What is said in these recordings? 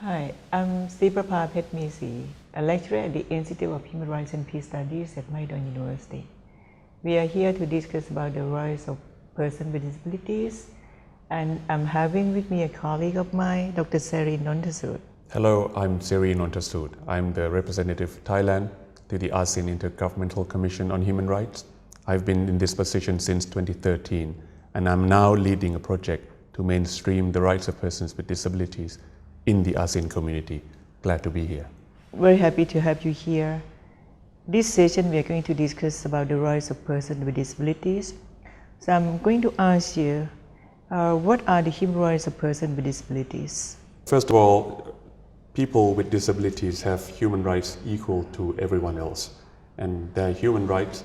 Hi, I'm Siprapha Petmisi, a lecturer at the Institute of Human Rights and Peace Studies at Mahidol University. We are here to discuss about the rights of persons with disabilities, and I'm having with me a colleague of mine, Dr. Seri Nontasud. Hello, I'm Seri Nontasud. I'm the representative of Thailand to the ASEAN Intergovernmental Commission on Human Rights. I've been in this position since 2013, and I'm now leading a project to mainstream the rights of persons with disabilities in the ASEAN community. Glad to be here. Very happy to have you here. This session we are going to discuss about the rights of persons with disabilities. So I'm going to ask you, what are the human rights of persons with disabilities? First of all, people with disabilities have human rights equal to everyone else, and their human rights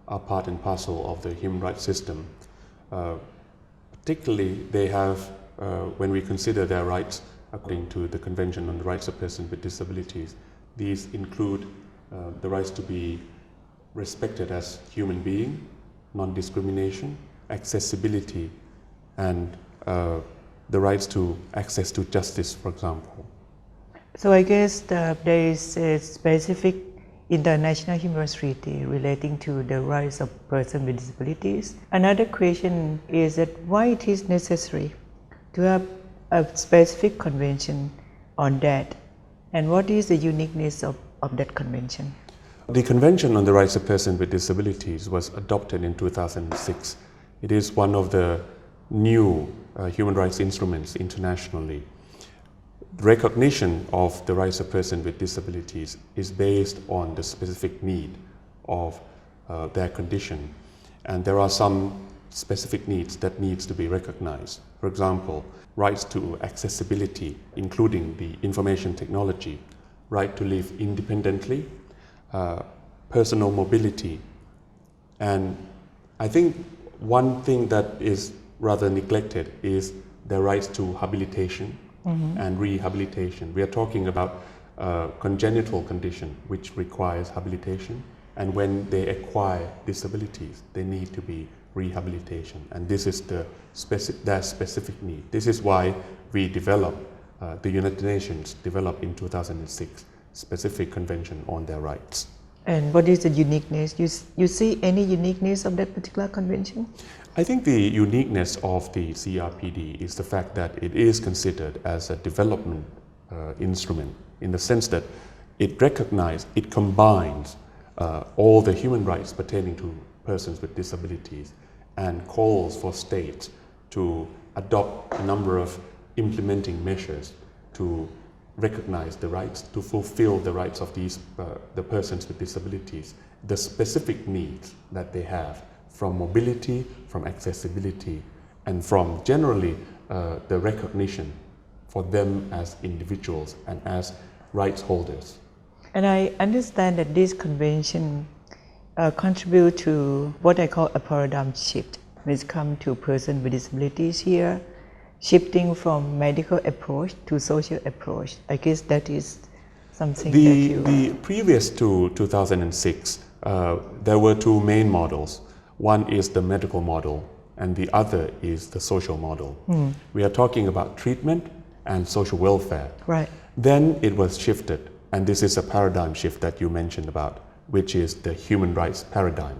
are part and parcel of the human rights system. Particularly, they have, when we consider their rights, according to the Convention on the Rights of Persons with Disabilities, these include the rights to be respected as human being, non-discrimination, accessibility, and the rights to access to justice, for example. So I guess there is a specific international human rights treaty relating to the rights of persons with disabilities. Another question is that why it is necessary to have a specific convention on that, and what is the uniqueness of that convention? The Convention on the Rights of Persons with Disabilities was adopted in 2006. It is one of the new human rights instruments internationally. Recognition of the rights of persons with disabilities is based on the specific need of their condition, and there are some specific needs that needs to be recognized. For example, rights to accessibility, including the information technology, right to live independently, personal mobility. And I think one thing that is rather neglected is the rights to habilitation and rehabilitation. We are talking about congenital condition which requires habilitation, and when they acquire disabilities, they need to be rehabilitation, and this is their specific need. This is why we developed, the United Nations developed in 2006 specific convention on their rights. And what is the uniqueness? You see any uniqueness of that particular convention? I think the uniqueness of the CRPD is the fact that it is considered as a development instrument, in the sense that it recognizes, it combines all the human rights pertaining to persons with disabilities, and calls for states to adopt a number of implementing measures to recognize the rights, to fulfill the rights of these the persons with disabilities, the specific needs that they have, from mobility, from accessibility, and from generally the recognition for them as individuals and as rights holders. And I understand that this convention contribute to what I call a paradigm shift when it comes to persons with disabilities here, shifting from medical approach to social approach. I guess that is something The previous to 2006, there were two main models. One is the medical model, and the other is the social model. We are talking about treatment and social welfare. Right. Then it was shifted, and this is a paradigm shift that you mentioned about, which is the human rights paradigm.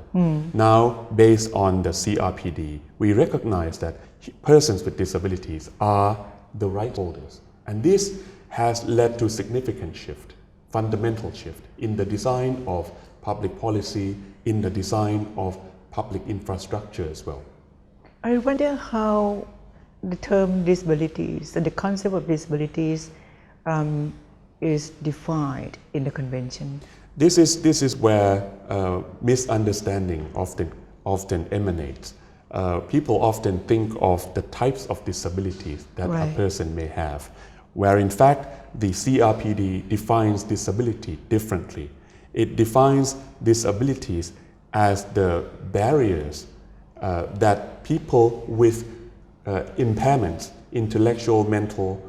Now, based on the CRPD, we recognize that persons with disabilities are the right holders. And this has led to significant shift, fundamental shift in the design of public policy, in the design of public infrastructure as well. I wonder how the term disabilities and the concept of disabilities is defined in the convention. This is where misunderstanding often emanates. People often think of the types of disabilities that a person may have, where in fact the CRPD defines disability differently. It defines disabilities as the barriers that people with impairments, intellectual, mental,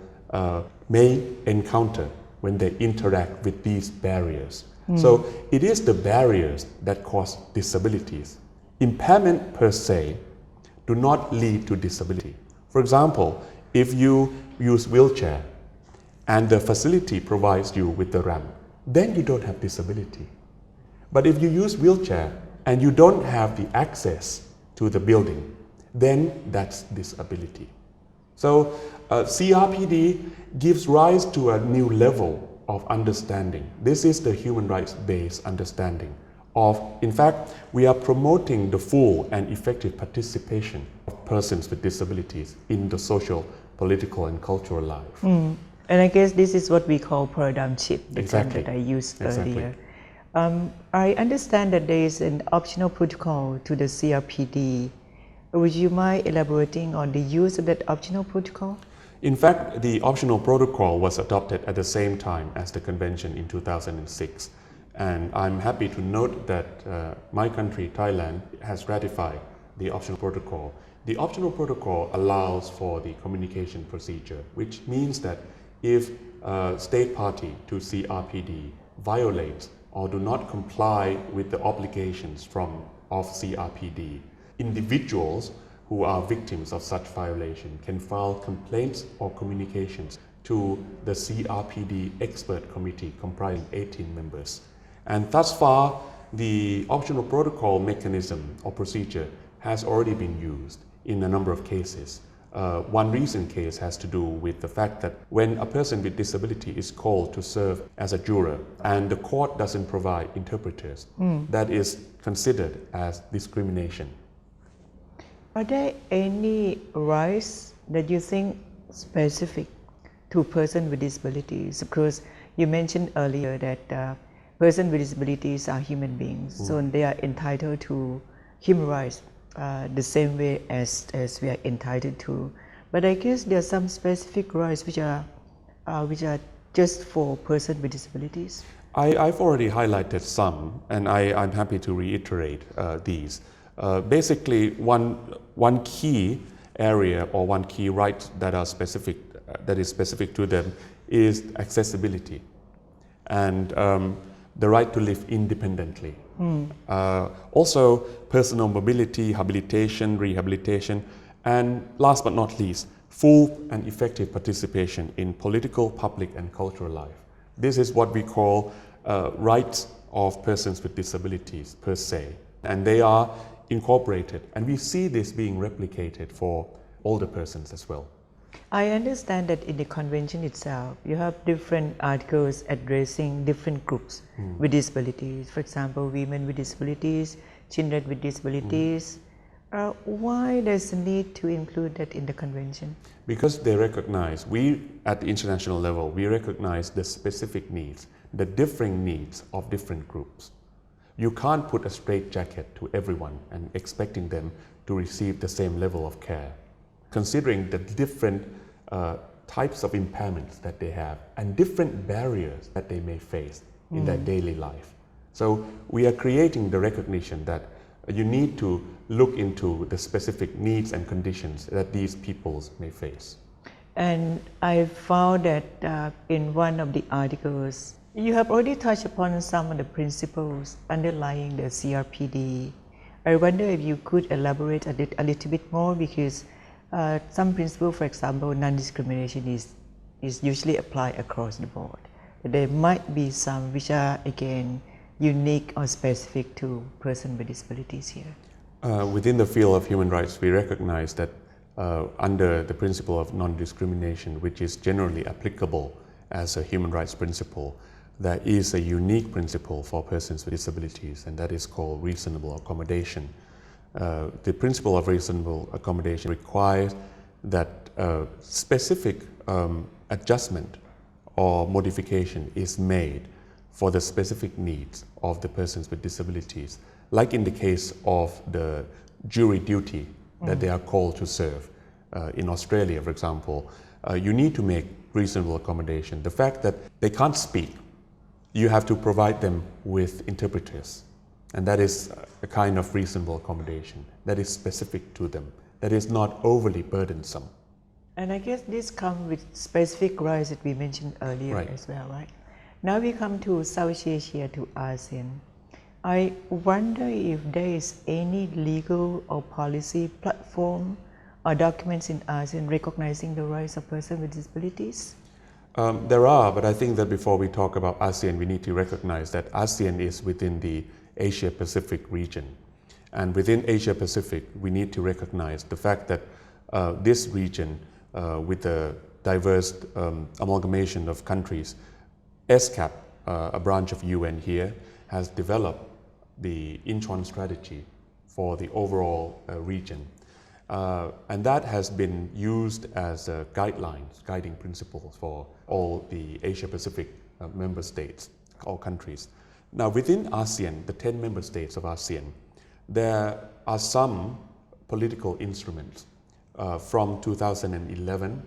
may encounter when they interact with these barriers. So it is the barriers that cause disabilities. Impairment per se do not lead to disability. For example, if you use wheelchair and the facility provides you with the ramp, then you don't have disability. But if you use wheelchair and you don't have the access to the building, then that's disability. So CRPD gives rise to a new level of understanding. This is the human rights-based understanding of, in fact, we are promoting the full and effective participation of persons with disabilities in the social, political, and cultural life. And I guess this is what we call paradigm shift, the term that I used earlier. I understand that there is an optional protocol to the CRPD. Would you mind elaborating on the use of that optional protocol? In fact, the optional protocol was adopted at the same time as the convention in 2006. And I'm happy to note that my country, Thailand, has ratified the optional protocol. The optional protocol allows for the communication procedure, which means that if a state party to CRPD violates or do not comply with the obligations of CRPD, individuals who are victims of such violation can file complaints or communications to the CRPD expert committee comprising 18 members. And thus far, the optional protocol mechanism or procedure has already been used in a number of cases. One recent case has to do with the fact that when a person with disability is called to serve as a juror and the court doesn't provide interpreters, that is considered as discrimination. Are there any rights that you think specific to persons with disabilities? Because you mentioned earlier that persons with disabilities are human beings, so they are entitled to human rights the same way as we are entitled to. But I guess there are some specific rights which are just for persons with disabilities. I've already highlighted some, and I'm happy to reiterate these. Basically, one key area or one key right that is specific to them is accessibility and the right to live independently. Also, personal mobility, habilitation, rehabilitation, and last but not least, full and effective participation in political, public, and cultural life. This is what we call rights of persons with disabilities per se, and they are incorporated, and we see this being replicated for older persons as well. I understand that in the convention itself, you have different articles addressing different groups with disabilities. For example, women with disabilities, children with disabilities. Why does the need to include that in the convention? Because they recognize, we at the international level, we recognize the specific needs, the differing needs of different groups. You can't put a straitjacket to everyone and expecting them to receive the same level of care, considering the different types of impairments that they have and different barriers that they may face in their daily life. So we are creating the recognition that you need to look into the specific needs and conditions that these peoples may face. And I found that in one of the articles, you have already touched upon some of the principles underlying the CRPD. I wonder if you could elaborate a little bit more, because some principles, for example, non-discrimination is usually applied across the board. But there might be some which are, again, unique or specific to persons with disabilities here. Within the field of human rights, we recognize that under the principle of non-discrimination, which is generally applicable as a human rights principle, there is a unique principle for persons with disabilities, and that is called reasonable accommodation. The principle of reasonable accommodation requires that specific adjustment or modification is made for the specific needs of the persons with disabilities, like in the case of the jury duty that they are called to serve. In Australia, for example, you need to make reasonable accommodation. The fact that they can't speak, you have to provide them with interpreters. And that is a kind of reasonable accommodation that is specific to them, that is not overly burdensome. And I guess this comes with specific rights that we mentioned earlier as well, right? Now we come to South Asia, to ASEAN. I wonder if there is any legal or policy platform or documents in ASEAN recognizing the rights of persons with disabilities? There are, but I think that before we talk about ASEAN, we need to recognize that ASEAN is within the Asia-Pacific region. And within Asia-Pacific, we need to recognize the fact that this region, with the diverse amalgamation of countries, ESCAP, a branch of UN here, has developed the Incheon strategy for the overall region. And that has been used as guidelines, guiding principles for all the Asia-Pacific member states or countries. Now within ASEAN, the 10 member states of ASEAN, there are some political instruments. From 2011,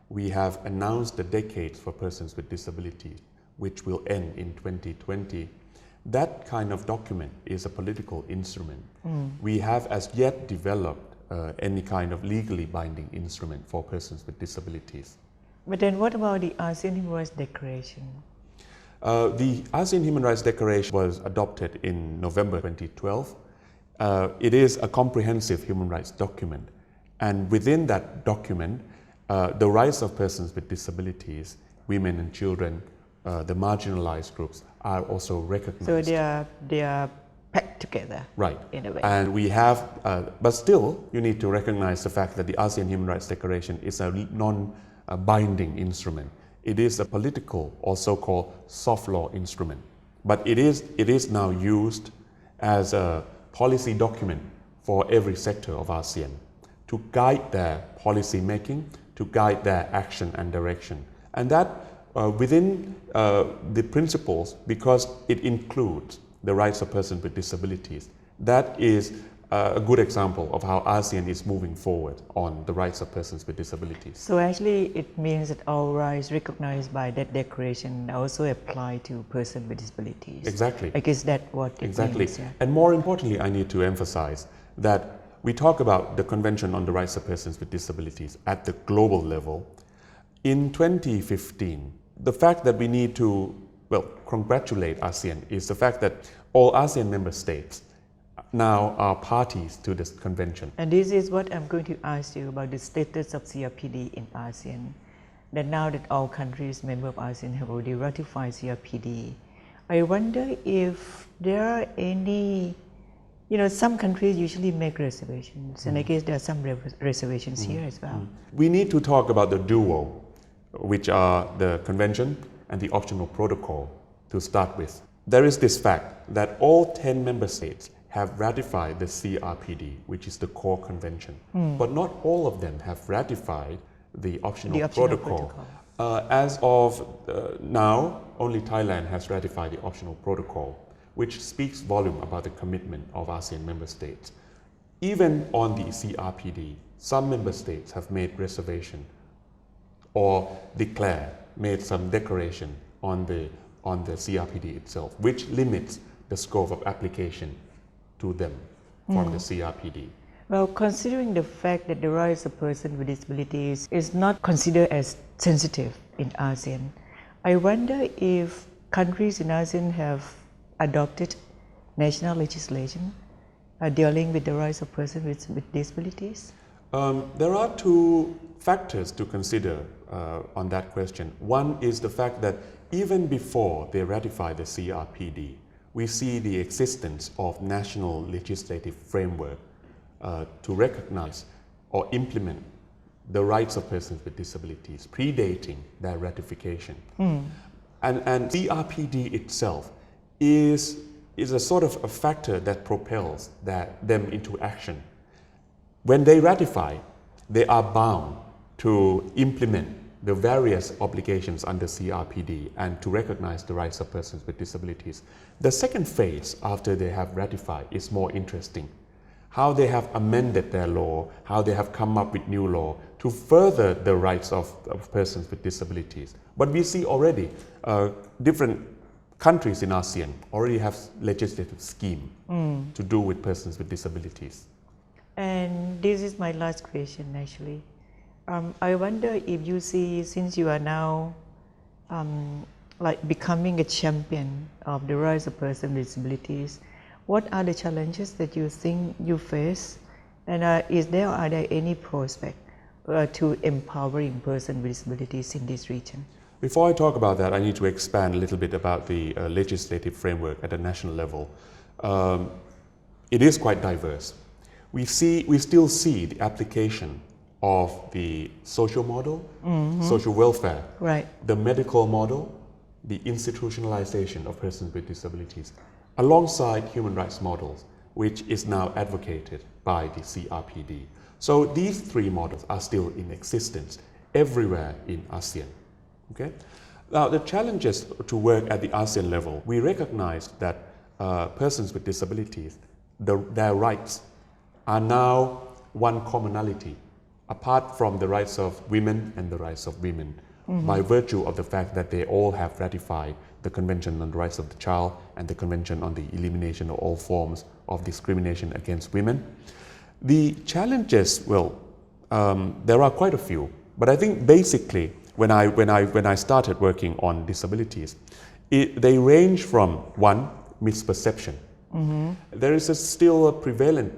we have announced the decades for persons with disabilities, which will end in 2020. That kind of document is a political instrument. We have as yet developed any kind of legally binding instrument for persons with disabilities. But then what about the ASEAN Human Rights Declaration? The ASEAN Human Rights Declaration was adopted in November 2012. It is a comprehensive human rights document. And within that document, the rights of persons with disabilities, women and children, the marginalized groups are also recognized. So they are packed together, right, in a way. And we have, but still, you need to recognize the fact that the ASEAN Human Rights Declaration is a non-binding instrument. It is a political or so-called soft law instrument. But it is now used as a policy document for every sector of ASEAN to guide their policy making, to guide their action and direction. And that within the principles, because it includes the rights of persons with disabilities, that is a good example of how ASEAN is moving forward on the rights of persons with disabilities. So actually it means that all rights recognized by that declaration also apply to persons with disabilities. Exactly. I guess that's what it means. Yeah. And more importantly, I need to emphasize that we talk about the Convention on the Rights of Persons with Disabilities at the global level. In 2015, the fact that we need to, congratulate ASEAN is the fact that all ASEAN member states now are parties to this convention. And this is what I'm going to ask you about the status of CRPD in ASEAN. That now that all countries, members of ASEAN, have already ratified CRPD, I wonder if there are any, some countries usually make reservations, and I guess there are some reservations here as well. We need to talk about the duo, which are the convention and the optional protocol to start with. There is this fact that all 10 member states have ratified the CRPD, which is the core convention, but not all of them have ratified the optional protocol. As of now, only Thailand has ratified the optional protocol, which speaks volume about the commitment of ASEAN member states. Even on the CRPD, some member states have made reservation or made some declaration on the CRPD itself, which limits the scope of application to them from the CRPD. Well, considering the fact that the rights of persons with disabilities is not considered as sensitive in ASEAN, I wonder if countries in ASEAN have adopted national legislation dealing with the rights of persons with disabilities? There are two factors to consider on that question. One is the fact that even before they ratify the CRPD, we see the existence of national legislative framework to recognize or implement the rights of persons with disabilities, predating their ratification. And CRPD itself is a sort of a factor that propels them into action. When they ratify, they are bound to implement the various obligations under CRPD and to recognize the rights of persons with disabilities. The second phase after they have ratified is more interesting. How they have amended their law, how they have come up with new law to further the rights of persons with disabilities. But we see already different countries in ASEAN already have legislative scheme to do with persons with disabilities. And this is my last question actually. I wonder if you see, since you are now becoming a champion of the rights of persons with disabilities, what are the challenges that you think you face, and are there any prospect to empowering persons with disabilities in this region? Before I talk about that, I need to expand a little bit about the legislative framework at the national level. It is quite diverse. We still see the application of the social model, social welfare, Right. the medical model, the institutionalization of persons with disabilities, alongside human rights models, which is now advocated by the CRPD. So these three models are still in existence everywhere in ASEAN. Okay? Now, the challenges to work at the ASEAN level, we recognize that persons with disabilities, their rights are now one commonality, apart from the rights of women and the rights of women, by virtue of the fact that they all have ratified the Convention on the Rights of the Child and the Convention on the Elimination of All Forms of Discrimination against Women. The challenges, well, there are quite a few, but I think basically when I started working on disabilities, they range from one, misperception. There is still a prevalent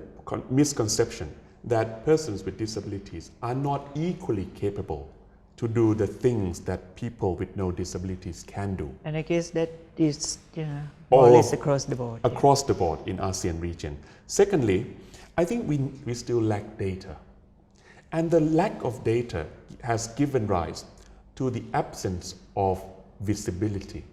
misconception that persons with disabilities are not equally capable to do the things that people with no disabilities can do. And I guess that is more or less across the board. Across the board in ASEAN region. Secondly, I think we still lack data. And the lack of data has given rise to the absence of visibility.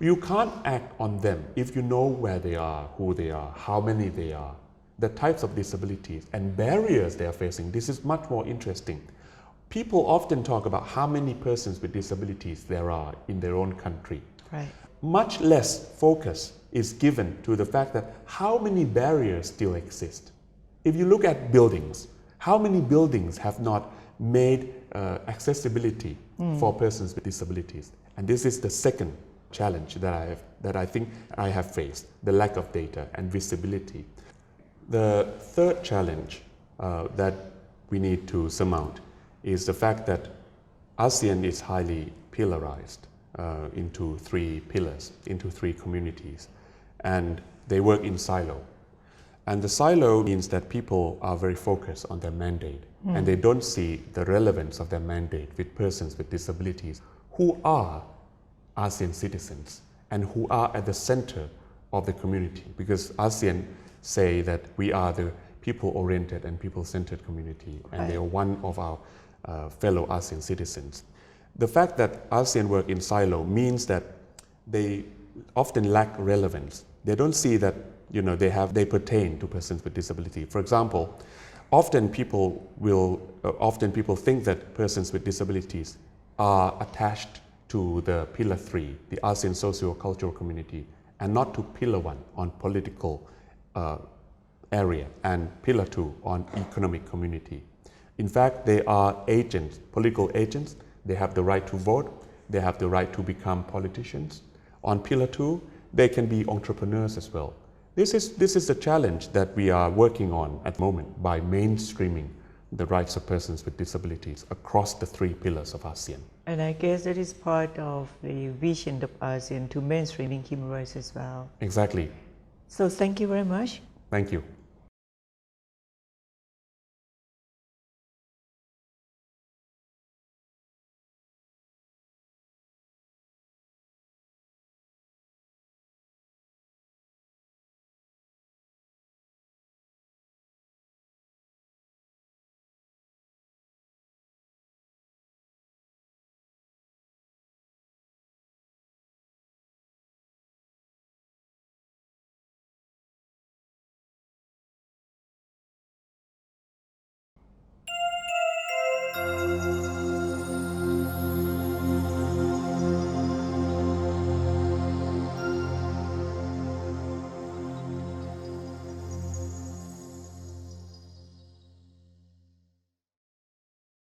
You can't act on them if you know where they are, who they are, how many they are, the types of disabilities and barriers they are facing. This is much more interesting. People often talk about how many persons with disabilities there are in their own country. Right. Much less focus is given to the fact that how many barriers still exist. If you look at buildings, how many buildings have not made accessibility for persons with disabilities? And this is the second challenge that I think I have faced, the lack of data and visibility. The third challenge that we need to surmount is the fact that ASEAN is highly pillarized into three pillars, into three communities, and they work in silo. And the silo means that people are very focused on their mandate, and they don't see the relevance of their mandate with persons with disabilities who are ASEAN citizens and who are at the center of the community, because ASEAN say that we are the people-oriented and people-centered community, and they are one of our fellow ASEAN citizens. The fact that ASEAN work in silo means that they often lack relevance. They don't see that they pertain to persons with disability. For example, often people think that persons with disabilities are attached to the Pillar 3, the ASEAN socio-cultural community, and not to Pillar 1 on political area and Pillar 2 on economic community. In fact, they are agents, political agents. They have the right to vote. They have the right to become politicians. On Pillar 2, they can be entrepreneurs as well. This is the challenge that we are working on at the moment by mainstreaming the rights of persons with disabilities across the three pillars of ASEAN. And I guess that is part of the vision of ASEAN to mainstreaming human rights as well. Exactly. So thank you very much. Thank you.